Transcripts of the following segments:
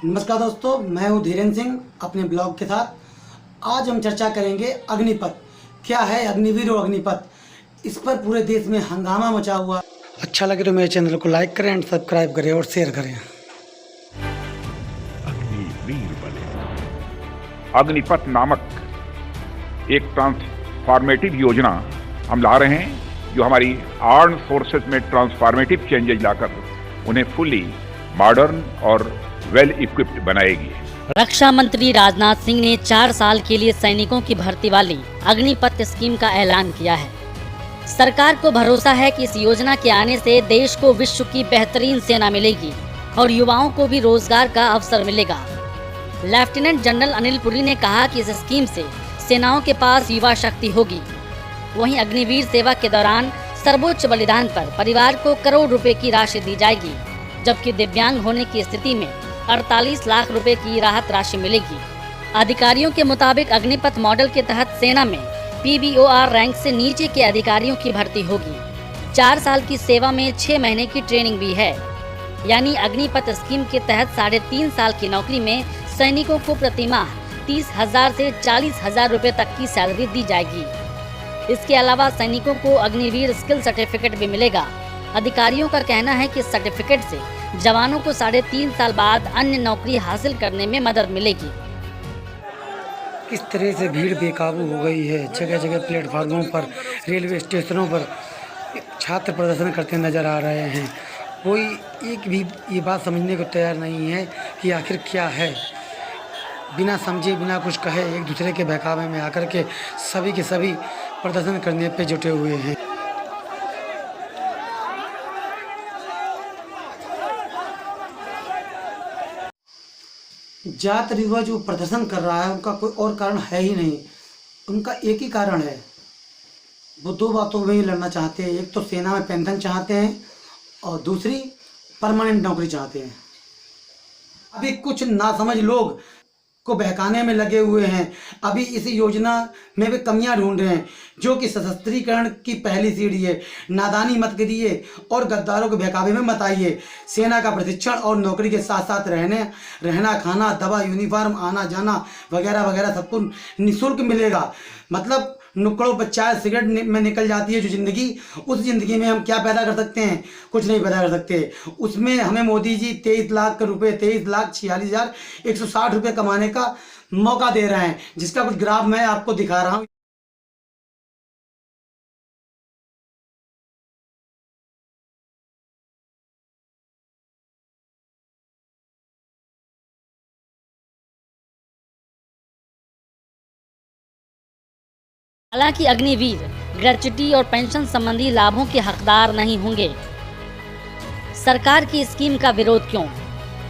नमस्कार दोस्तों, मैं हूं धीरेन्द्र सिंह अपने ब्लॉग के साथ। आज हम चर्चा करेंगे अग्निपथ। क्या है अग्निवीर और अग्निपथ, इस पर पूरे देश में हंगामा मचा हुआ। अच्छा लगे तो मेरे चैनल को लाइक करें एंड सब्सक्राइब करें और शेयर करें। अग्निवीर बने। अग्निपथ नामक एक ट्रांसफॉर्मेटिव योजना हम ला रहे हैं, जो हमारी आर्म्ड फोर्सेस में ट्रांसफॉर्मेटिव चेंजेज लाकर उन्हें फुली मॉडर्न और वेल इक्विप्ड बनाएगी। रक्षा मंत्री राजनाथ सिंह ने 4 साल के लिए सैनिकों की भर्ती वाली अग्निपथ स्कीम का ऐलान किया है। सरकार को भरोसा है कि इस योजना के आने से देश को विश्व की बेहतरीन सेना मिलेगी और युवाओं को भी रोजगार का अवसर मिलेगा। लेफ्टिनेंट जनरल अनिल पुरी ने कहा कि इस स्कीम से सेनाओं के पास युवा शक्ति होगी। वहीं अग्निवीर सेवा के दौरान सर्वोच्च बलिदान पर परिवार को करोड़ रुपए की राशि दी जाएगी, जबकि दिव्यांग होने की स्थिति में 48 लाख रुपए की राहत राशि मिलेगी। अधिकारियों के मुताबिक अग्निपथ मॉडल के तहत सेना में PBOR रैंक से नीचे के अधिकारियों की भर्ती होगी। 4 साल की सेवा में 6 महीने की ट्रेनिंग भी है। यानी अग्निपथ स्कीम के तहत 3.5 साल की नौकरी में सैनिकों को प्रतिमाह 30,000 से 40,000 रुपए तक की सैलरी दी जाएगी। इसके अलावा सैनिकों को अग्निवीर स्किल सर्टिफिकेट भी मिलेगा। अधिकारियों का कहना है कि सर्टिफिकेट से जवानों को 3.5 साल बाद अन्य नौकरी हासिल करने में मदद मिलेगी। किस तरह से भीड़ बेकाबू हो गई है। जगह जगह प्लेटफार्मों पर, रेलवे स्टेशनों पर छात्र प्रदर्शन करते नजर आ रहे हैं। कोई एक भी ये बात समझने को तैयार नहीं है कि आखिर क्या है। बिना समझे, बिना कुछ कहे, एक दूसरे के बहकावे में आकर के सभी के सभी प्रदर्शन करने पे जुटे हुए हैं। ज़्यादातर युवा जो प्रदर्शन कर रहा है उनका कोई और कारण है ही नहीं। उनका एक ही कारण है, वो 2 बातों में ही लड़ना चाहते हैं। एक तो सेना में पेंशन चाहते हैं और दूसरी परमानेंट नौकरी चाहते हैं। अभी कुछ नासमझ लोग को बहकाने में लगे हुए हैं। अभी इस योजना में वे कमियां ढूंढ रहे हैं, जो कि सशस्त्रीकरण की पहली सीढ़ी है। नादानी मत करिए और गद्दारों के बहकावे में मत आइए। सेना का प्रशिक्षण और नौकरी के साथ साथ रहना, खाना, दवा, यूनिफॉर्म, आना जाना वगैरह वगैरह सब कुछ निःशुल्क मिलेगा। मतलब नुक्कड़ों पर चाय सिगरेट में निकल जाती है जो ज़िंदगी, उस ज़िंदगी में हम क्या पैदा कर सकते हैं? कुछ नहीं पैदा कर सकते। उसमें हमें मोदी जी 23 लाख रुपए, 23,46,160 रुपये कमाने का मौका दे रहे हैं, जिसका कुछ ग्राफ मैं आपको दिखा रहा हूँ। हालांकि अग्निवीर ग्रेच्युटी और पेंशन संबंधी लाभों के हकदार नहीं होंगे। सरकार की स्कीम का विरोध क्यों?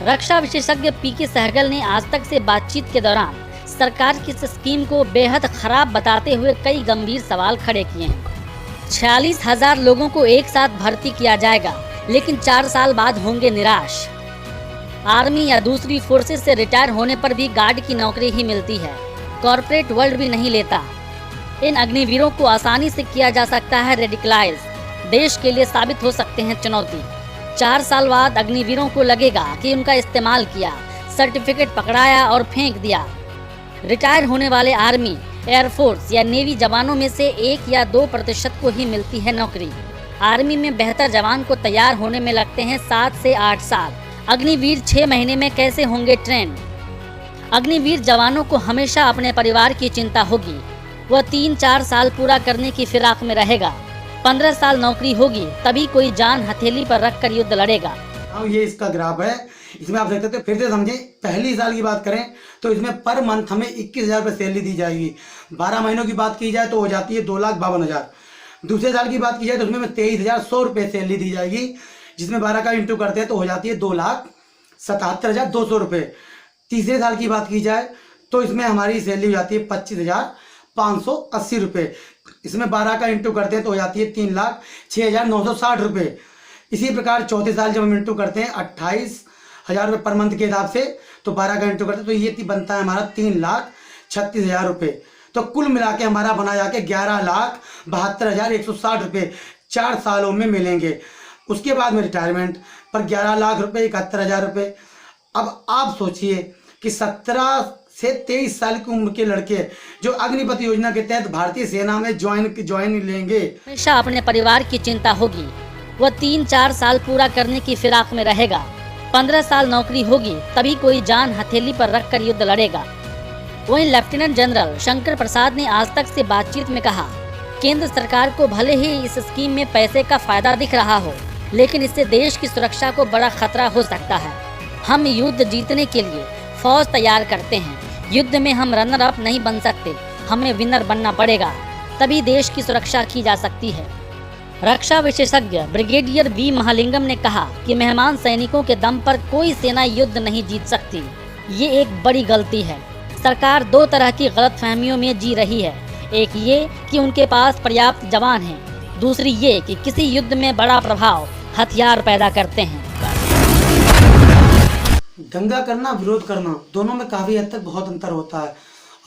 रक्षा विशेषज्ञ PK सहगल ने आज तक से बातचीत के दौरान सरकार की इस स्कीम को बेहद खराब बताते हुए कई गंभीर सवाल खड़े किए हैं। 46,000 लोगों को एक साथ भर्ती किया जाएगा, लेकिन 4 साल बाद होंगे निराश। आर्मी या दूसरी फोर्सेस से रिटायर होने पर भी गार्ड की नौकरी ही मिलती है। कॉर्पोरेट वर्ल्ड भी नहीं लेता। इन अग्निवीरों को आसानी से किया जा सकता है रेडिकलाइज। देश के लिए साबित हो सकते हैं चुनौती। 4 साल बाद अग्निवीरों को लगेगा कि उनका इस्तेमाल किया, सर्टिफिकेट पकड़ाया और फेंक दिया। रिटायर होने वाले आर्मी, एयरफोर्स या नेवी जवानों में से 1 या 2% को ही मिलती है नौकरी। आर्मी में बेहतर जवान को तैयार होने में लगते हैं 7 से 8 साल। अग्निवीर 6 महीने में कैसे होंगे ट्रेंड? अग्निवीर जवानों को हमेशा अपने परिवार की चिंता होगी। वह 3-4 साल पूरा करने की फिराक में रहेगा। 15 साल नौकरी होगी, तभी कोई जान हथेली पर रखकर युद्ध लड़ेगा। ये इसका ग्राफ है, इसमें आप देख सकते हैं। फिर से समझें, पहली साल की बात करें तो इसमें पर मंथ हमें 21,000 रुपये सैलरी दी जाएगी। 12 महीनों की बात की जाए तो हो जाती है 2,52,000। दूसरे साल की बात की जाए तो उसमें 23,100 रुपये सैलरी दी जाएगी, जिसमें 12 का इंटू करते हैं तो हो जाती है 2,77,200 रुपये। तीसरे साल की बात की जाए तो इसमें हमारी सैलरी हो जाती है 25,580 रुपये। इसमें 12 का इंटू करते हैं तो हो जाती है 3,06,960 रुपये। इसी प्रकार चौथे साल जब हम इंटू करते हैं 28,000 रुपये पर मंथ के हिसाब से, तो 12 का इंटू करते हैं तो ये बनता है हमारा 3,36,000 रुपये। तो कुल मिला के हमारा बना जाके 11,72,160 रुपये 4 सालों में मिलेंगे। उसके बाद में रिटायरमेंट पर 11 लाख रुपये 71,000 रुपये। अब आप सोचिए कि 17 से 23 साल की उम्र के लड़के जो अग्निपथ योजना के तहत भारतीय सेना में ज्वाइन लेंगे, हमेशा अपने परिवार की चिंता होगी। वह 3-4 साल पूरा करने की फिराक में रहेगा। 15 साल नौकरी होगी तभी कोई जान हथेली पर रखकर युद्ध लड़ेगा। वहीं लेफ्टिनेंट जनरल शंकर प्रसाद ने आज तक से बातचीत में कहा, केंद्र सरकार को भले ही इस स्कीम में पैसे का फायदा दिख रहा हो, लेकिन इससे देश की सुरक्षा को बड़ा खतरा हो सकता है। हम युद्ध जीतने के लिए फौज तैयार करते हैं। युद्ध में हम रनर अप नहीं बन सकते, हमें विनर बनना पड़ेगा, तभी देश की सुरक्षा की जा सकती है। रक्षा विशेषज्ञ ब्रिगेडियर वी महालिंगम ने कहा कि मेहमान सैनिकों के दम पर कोई सेना युद्ध नहीं जीत सकती। ये एक बड़ी गलती है। सरकार 2 तरह की गलतफहमियों में जी रही है। एक ये कि उनके पास पर्याप्त जवान हैं, दूसरी ये कि किसी युद्ध में बड़ा प्रभाव हथियार पैदा करते हैं। दंगा करना, विरोध करना, दोनों में काफ़ी हद तक बहुत अंतर होता है।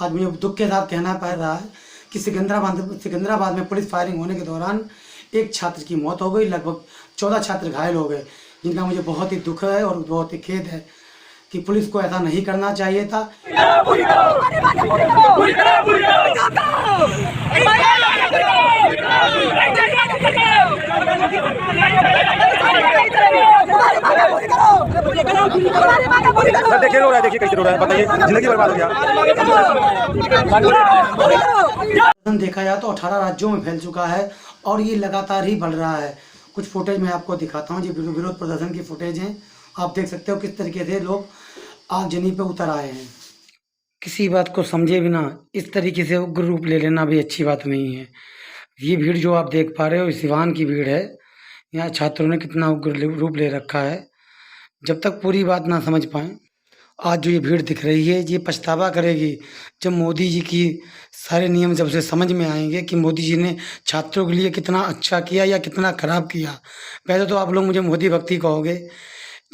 आज मुझे दुख के साथ कहना पड़ रहा है कि सिकंदराबाद में पुलिस फायरिंग होने के दौरान एक छात्र की मौत हो गई, लगभग 14 छात्र घायल हो गए, जिनका मुझे बहुत ही दुख है और बहुत ही खेद है कि पुलिस को ऐसा नहीं करना चाहिए था। देखिए रो रहा है, देखिए कैसे रो रहा है, बताइए, जिंदगी बर्बाद हो गया। देखा जाए तो 18 राज्यों में फैल चुका है और ये लगातार ही बढ़ रहा है। कुछ फुटेज मैं आपको दिखाता हूँ, ये विरोध प्रदर्शन की फुटेज हैं। आप देख सकते हो किस तरीके से लोग आगजनी पे उतर आए हैं। किसी बात को समझे बिना इस तरीके से उग्र रूप ले लेना भी अच्छी बात नहीं है। ये भीड़ जो आप देख पा रहे हो सिवान की भीड़ है। यहाँ छात्रों ने कितना उग्र रूप ले रखा है। जब तक पूरी बात ना समझ पाएँ, आज जो ये भीड़ दिख रही है ये पछतावा करेगी जब मोदी जी की सारे नियम जब से समझ में आएंगे कि मोदी जी ने छात्रों के लिए कितना अच्छा किया या कितना खराब किया। पहले तो आप लोग मुझे मोदी भक्ति कहोगे,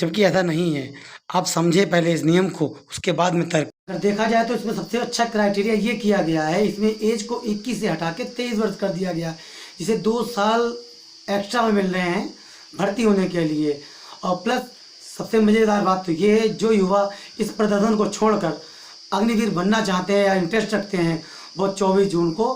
जबकि ऐसा नहीं है। आप समझे पहले इस नियम को, उसके बाद में तर्क। अगर देखा जाए तो इसमें सबसे अच्छा क्राइटेरिया ये किया गया है, इसमें एज को 21 से हटा के 23 वर्ष कर दिया गया, जिसे 2 साल एक्स्ट्रा में मिल रहे हैं भर्ती होने के लिए। और प्लस सबसे मज़ेदार बात तो ये है, जो युवा इस प्रदर्शन को छोड़कर अग्निवीर बनना चाहते हैं या इंटरेस्ट रखते हैं, वो 24 जून को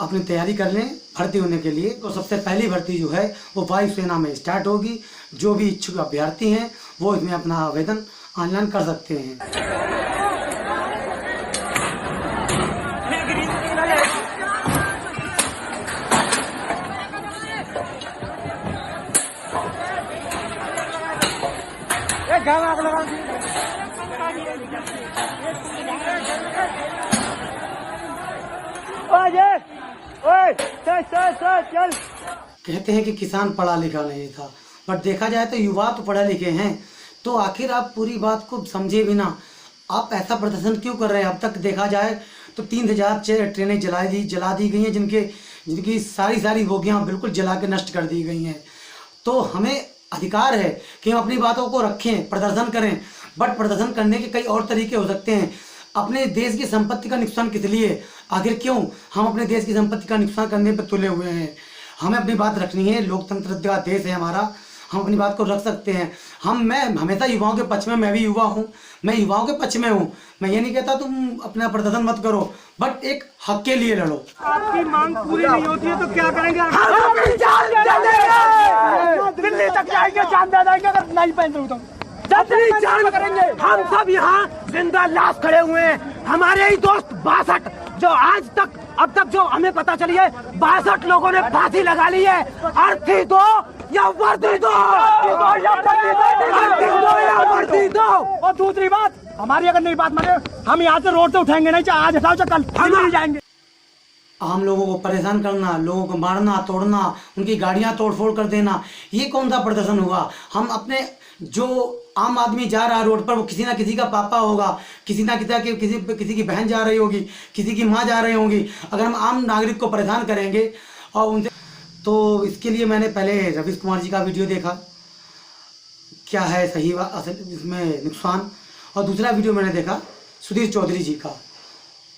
अपनी तैयारी कर लें भर्ती होने के लिए। तो सबसे पहली भर्ती जो है वो वायुसेना में स्टार्ट होगी। जो भी इच्छुक अभ्यर्थी हैं वो इसमें अपना आवेदन ऑनलाइन कर सकते हैं। कहते हैं कि किसान पढ़ा लिखा नहीं था, बट देखा जाए तो युवा तो पढ़े लिखे हैं। तो आखिर आप पूरी बात को समझे बिना आप ऐसा प्रदर्शन क्यों कर रहे हैं? अब तक देखा जाए तो 3000 ट्रेनें जला दी गई हैं, जिनकी सारी बोगियां बिल्कुल जला के नष्ट कर दी गई हैं। तो हमें अधिकार है कि हम अपनी बातों को रखें, प्रदर्शन करें, बट प्रदर्शन करने के कई और तरीके हो सकते हैं। अपने देश की संपत्ति का नुकसान किस लिए? आखिर क्यों हम अपने देश की संपत्ति का नुकसान करने पर तुले हुए हैं? हमें अपनी बात रखनी है। लोकतंत्र का देश है हमारा, हम अपनी बात को रख सकते हैं। मैं हमेशा युवाओं के पक्ष में, मैं भी युवा हूँ, मैं युवाओं के पक्ष में हूँ। मैं ये नहीं कहता तुम अपना प्रदर्शन मत करो, बट एक हक के लिए लड़ो। आपकी मांग पूरी नहीं होती है तो क्या करेंगे? दिल्ली तक जाएंगे, जान दे देंगे अगर नहीं पहन रहे तो। जान करेंगे। हम सब यहाँ जिंदा लाश खड़े हुए हैं। हमारे ही दोस्त 62 जो अब तक जो हमें पता चली है 62 लोगों ने फांसी लगा ली है। अर्थी दो या वर्दी दो, वर्दी दो। और दूसरी बात, हमारी अगर नहीं बात माने, हम यहाँ से रोड से उठाएंगे नहीं, चाहे आज हटाओ चाहे कल, हम नहीं जाएंगे। आम लोगों को परेशान करना, लोगों को मारना, तोड़ना, उनकी गाड़ियां तोड़फोड़ कर देना, ये कौन सा प्रदर्शन हुआ? हम अपने जो आम आदमी जा रहा है रोड पर, वो किसी ना किसी का पापा होगा, किसी की बहन जा रही होगी, किसी की माँ जा रही होगी। अगर हम आम नागरिक को परेशान करेंगे और उनसे, तो इसके लिए मैंने पहले रवीश कुमार जी का वीडियो देखा, क्या है सही इसमें नुकसान, और दूसरा वीडियो मैंने देखा सुधीर चौधरी जी का।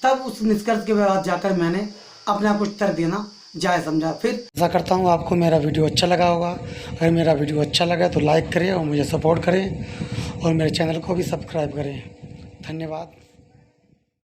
तब उस निष्कर्ष के बाद जाकर मैंने अपना कुछ तर्क देना जाए समझा। फिर ऐसा करता हूँ आपको मेरा वीडियो अच्छा लगा होगा। अगर मेरा वीडियो अच्छा लगा तो लाइक करें और मुझे सपोर्ट करें और मेरे चैनल को भी सब्सक्राइब करें। धन्यवाद।